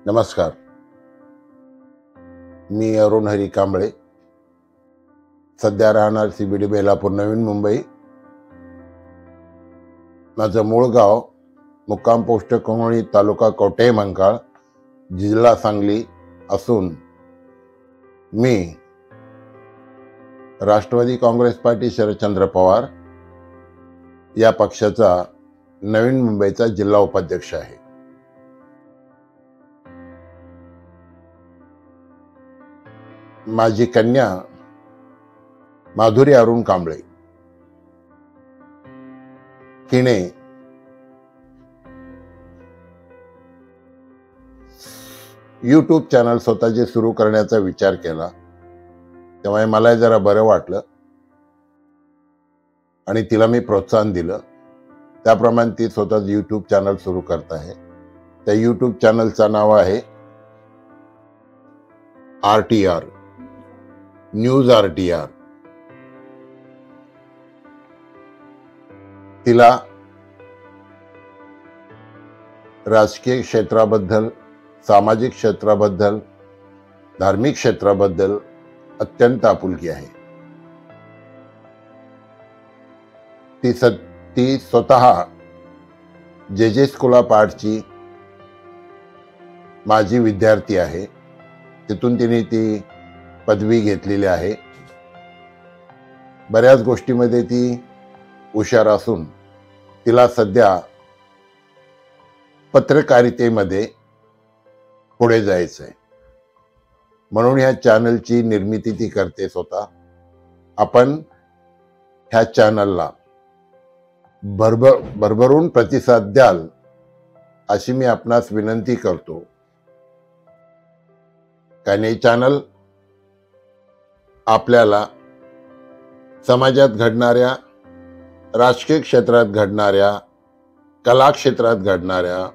नमस्कार, मी अरुण हरी कांबळे. सध्या राहणार CBD बेलापूर, नवीन मुंबई. माझं मूळ गाव मुक्काम पोस्ट कोंगळी, तालुका कवठे महांकाळ, जिल्हा सांगली असून मी राष्ट्रवादी काँग्रेस पार्टी शरदचंद्र पवार या पक्षाचा नवीन मुंबईचा जिल्हा उपाध्यक्ष आहे. माझी कन्या माधुरी अरुण कांबळे, तिने YouTube चॅनल स्वतःचे सुरू करण्याचा विचार केला. तेव्हा मला जरा बरं वाटलं आणि तिला मी प्रोत्साहन दिलं. त्याप्रमाणे ती स्वतः YouTube चॅनल सुरू करत आहे. त्या YouTube चॅनलचं नाव आहे RTR, न्यूज RTR. तिला राजकीय क्षेत्राबद्दल, सामाजिक क्षेत्राबद्दल, धार्मिक क्षेत्राबद्दल अत्यंत आपुलकी आहे. ती स्वतः JJ स्कूल ऑफ आर्टची माजी विद्यार्थी आहे. तिथून तिने ती पदवी घेतलेली आहे. बऱ्याच गोष्टीमध्ये ती हुशार असून तिला सध्या पत्रकारितेमध्ये पुढे जायचं आहे. म्हणून ह्या चॅनलची निर्मिती ती करते स्वतः. आपण ह्या चॅनलला भरभरून प्रतिसाद द्याल अशी मी आपणास विनंती करतो. कारण हे चॅनल आपल्याला समाजात घडणाऱ्या, राजकीय क्षेत्रात घडणाऱ्या, कला क्षेत्रात घडणाऱ्या,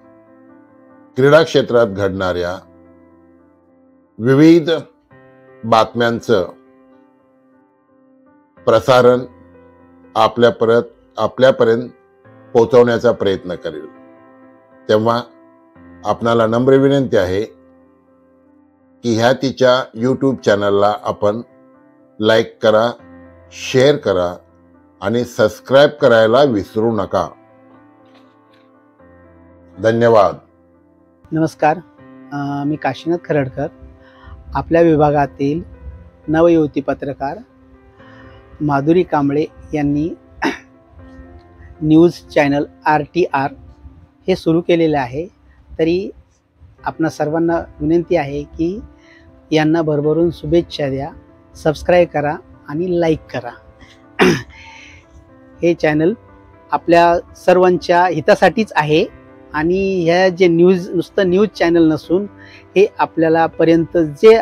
क्रीडा क्षेत्रात घडणाऱ्या विविध बातम्यांचं प्रसारण आपल्यापर्यंत पोहोचवण्याचा प्रयत्न करेल. तेव्हा आपणाला नम्र विनंती आहे की ह्या तिच्या YouTube चॅनलला आपण लाईक करा, शेअर करा आणि सबस्क्राईब करायला विसरू नका. धन्यवाद. नमस्कार, मी काशीनाथ खरडकर. आपल्या विभागातील नवयुवती पत्रकार माधुरी कांबळे यांनी न्यूज चॅनल RTR हे सुरू केलेले आहे. तरी आपणा सर्वांना विनंती आहे की यांना भरभरून शुभेच्छा द्या, सबस्क्राईब करा आणि लाईक करा. हे चॅनल आपल्या सर्वांच्या हितासाठीच आहे आणि ह्या जे नुसतं न्यूज चॅनल नसून हे आपल्याला पर्यंत जे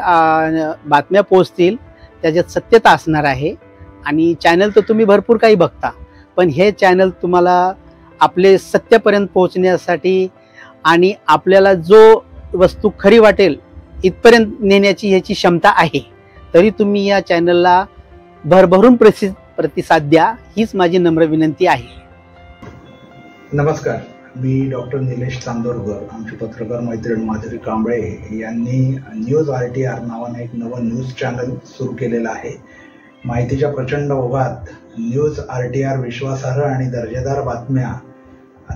बातम्या पोहोचतील त्याच्यात सत्यता असणार आहे. आणि चॅनल तर तुम्ही भरपूर काही बघता, पण हे चॅनल तुम्हाला आपले सत्यापर्यंत पोहोचण्यासाठी आणि आपल्याला जो वस्तू खरी वाटेल इथपर्यंत नेण्याची ह्याची क्षमता आहे. तरी तुम्ही या चॅनलला भरभरून प्रतिसाद द्या, हीच माझी नम्र विनंती आहे. नमस्कार, मी डॉक्टर निलेश चांदोरकर. आमची पत्रकार मैत्रीण माधुरी कांबळे यांनी न्यूज RTR नावाने एक नवं न्यूज चॅनल सुरू केलेलं आहे. माहितीच्या प्रचंड ओघात न्यूज RTR विश्वासार्ह आणि दर्जेदार बातम्या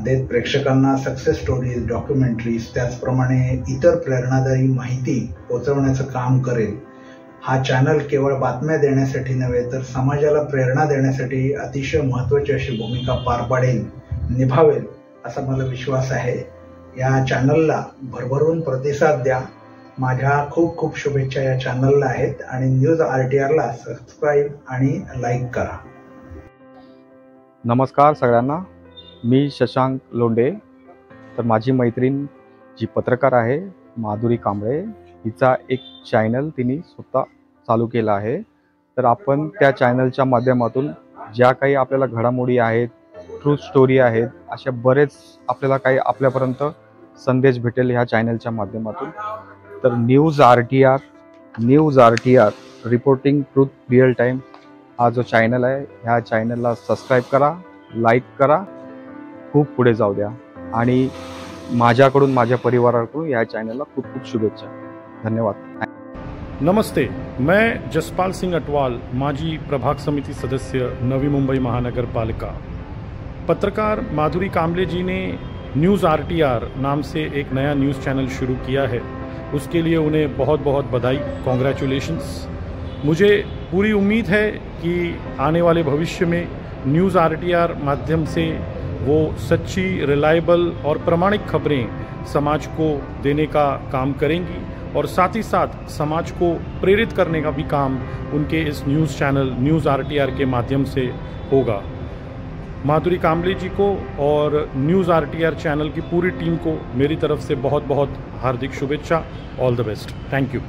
देत प्रेक्षकांना सक्सेस स्टोरीज, डॉक्युमेंटरीज, त्याचप्रमाणे इतर प्रेरणादायी माहिती पोहोचवण्याचं काम करेल. हा चॅनल केवळ बातम्या देण्यासाठी नव्हे तर समाजाला प्रेरणा देण्यासाठी अतिशय महत्त्वाची अशी भूमिका पार पाडेल, निभावेल असा मला विश्वास आहे. या चॅनलला भरभरून प्रतिसाद द्या. माझ्या खूप खूप शुभेच्छा या चॅनलला आहेत आणि न्यूज RTRला सबस्क्राईब आणि लाईक करा. नमस्कार सगळ्यांना, मी शशांक लोंढे. तर माझी मैत्रीण जी पत्रकार आहे माधुरी कांबळे, हिचा एक चॅनल तिने स्वतः चालू केला आहे. तर आपण त्या चॅनलच्या माध्यमातून ज्या काही आपल्याला घडामोडी आहेत, ट्रू स्टोरी आहेत, अशा बरेच आपल्याला काही आपल्यापर्यंत संदेश भेटेल ह्या चॅनलच्या माध्यमातून. तर news RTR reporting truth real time हा जो चॅनल आहे, ह्या चॅनलला सबस्क्राईब करा, लाईक करा, खूप पुढे जाऊ द्या. आणि माझ्याकडून माझ्या परिवाराकडून या चॅनलला खूप खूप शुभेच्छा. धन्यवाद. नमस्ते, मैं जसपाल सिंह अटवाल, माजी प्रभाग समिति सदस्य नवी मुंबई महानगर पालिका. पत्रकार माधुरी कांबळे जी ने न्यूज़ RTR नाम से एक नया न्यूज़ चैनल शुरू किया है. उसके लिए उन्हें बहुत बहुत बधाई, कॉन्ग्रेचुलेशंस. मुझे पूरी उम्मीद है कि आने वाले भविष्य में न्यूज़ RTR माध्यम से वो सच्ची, रिलायबल और प्रामाणिक खबरें समाज को देने का काम करेंगी और साथ ही साथ समाज को प्रेरित करने का भी काम उनके इस न्यूज़ चैनल न्यूज़ RTR के माध्यम से होगा. माधुरी कांबळे जी को और न्यूज़ RTR चैनल की पूरी टीम को मेरी तरफ से बहुत बहुत हार्दिक शुभेच्छा. All the best. Thank you.